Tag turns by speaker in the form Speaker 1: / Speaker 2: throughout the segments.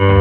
Speaker 1: Magandang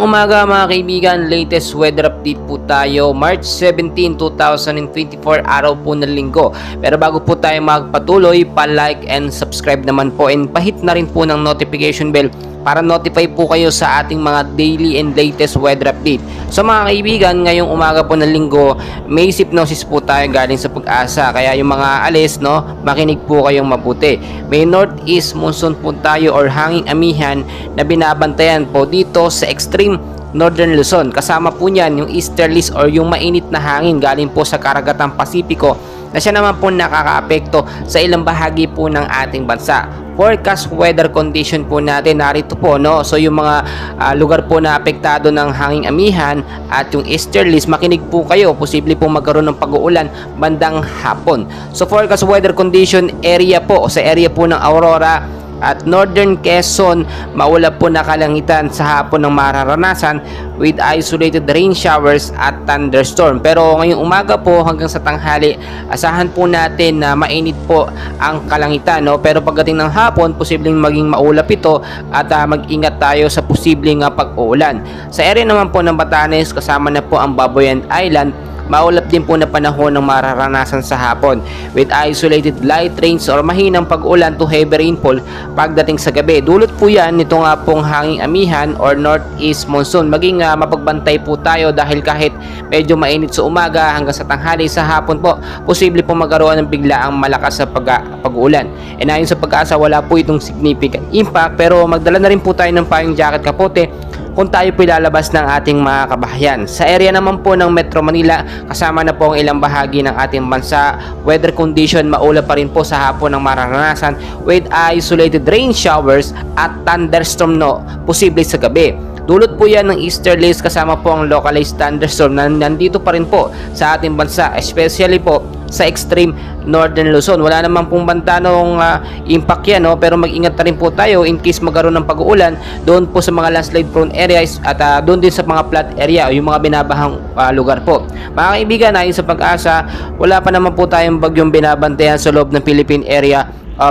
Speaker 1: umaga mga kaibigan, latest weather update po tayo, March 17, 2024, araw po ng linggo. Pero bago po tayo magpatuloy, pa-like and subscribe naman po and pahit na rin po ng notification bell para notify po kayo sa ating mga daily and latest weather update. So mga kaibigan, ngayong umaga po ng linggo, may hypnosis po tayo galing sa Pag-asa. Kaya yung mga alis, no, makinig po kayong mabuti. May northeast monsoon po tayo or hanging amihan na binabantayan po dito sa extreme Northern Luzon. Kasama po niyan yung easterlies or yung mainit na hangin galing po sa Karagatang Pasipiko na siya naman po nakakaapekto sa ilang bahagi po ng ating bansa. Forecast weather condition po natin narito po, no. So yung mga lugar po na apektado ng hanging amihan at yung easterlies, makinig po kayo, posible po magkaroon ng pag-uulan bandang hapon. So forecast weather condition area po, sa area po ng Aurora at Northern Quezon, maulap po na kalangitan sa hapon ng mararanasan with isolated rain showers at thunderstorm. Pero ngayong umaga po hanggang sa tanghali, asahan po natin na mainit po ang kalangitan, no? Pero pagdating ng hapon, posibleng maging maulap ito at mag-ingat tayo sa posibleng pag-uulan. Sa area naman po ng Batanes, kasama na po ang Babuyan Island, maulap din po na panahon ng mararanasan sa hapon with isolated light rains or mahinang pag-ulan to heavy rainfall pagdating sa gabi. Dulot po yan nito nga pong hanging amihan or northeast monsoon. Maging mapagbantay po tayo dahil kahit medyo mainit sa umaga hanggang sa tanghali, sa hapon po posible po magkaroon ng biglaang malakas sa pag-uulan. And ayon sa Pag-asa, wala po itong significant impact, pero magdala na rin po tayo ng payong jacket, kapote kung tayo po ilalabas ng ating mga kabahayan. Sa area naman po ng Metro Manila, kasama na po ang ilang bahagi ng ating bansa, weather condition maulap pa rin po sa hapon ng mararanasan with isolated rain showers at thunderstorm, no, posible sa gabi. Dulot po yan ng easterlies, kasama po ang localized thunderstorm na nandito pa rin po sa ating bansa, especially po sa extreme Northern Luzon. Wala naman pong bantanong impact yan, no? Pero mag-ingat na rin po tayo in case magkaroon ng pag-uulan doon po sa mga landslide prone areas at doon din sa mga flat area o yung mga binabahang lugar po. Mga kaibigan, ayon sa Pag-asa, wala pa naman po tayong bagyong binabantayan sa loob ng Philippine area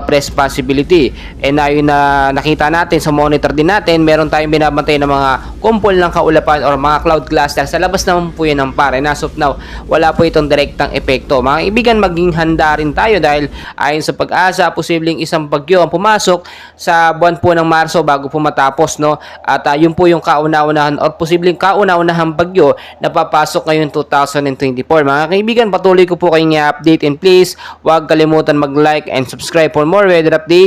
Speaker 1: press possibility. And ayon na nakita natin sa monitor din natin, meron tayong binabantay ng mga kumpol ng kaulapan or mga cloud cluster. Sa labas naman po yan ng pare. As of now, wala po itong direktang epekto. Mga kaibigan, maging handa rin tayo dahil ayon sa Pag-asa, posibleng isang bagyo ang pumasok sa buwan po ng Marso bago po matapos, no? At yun po yung kauna-unahan or posibleng kauna-unahang bagyo na papasok ngayon 2024. Mga kaibigan, patuloy ko po kayong i-update, and please, huwag kalimutan mag-like and subscribe for more weather updates.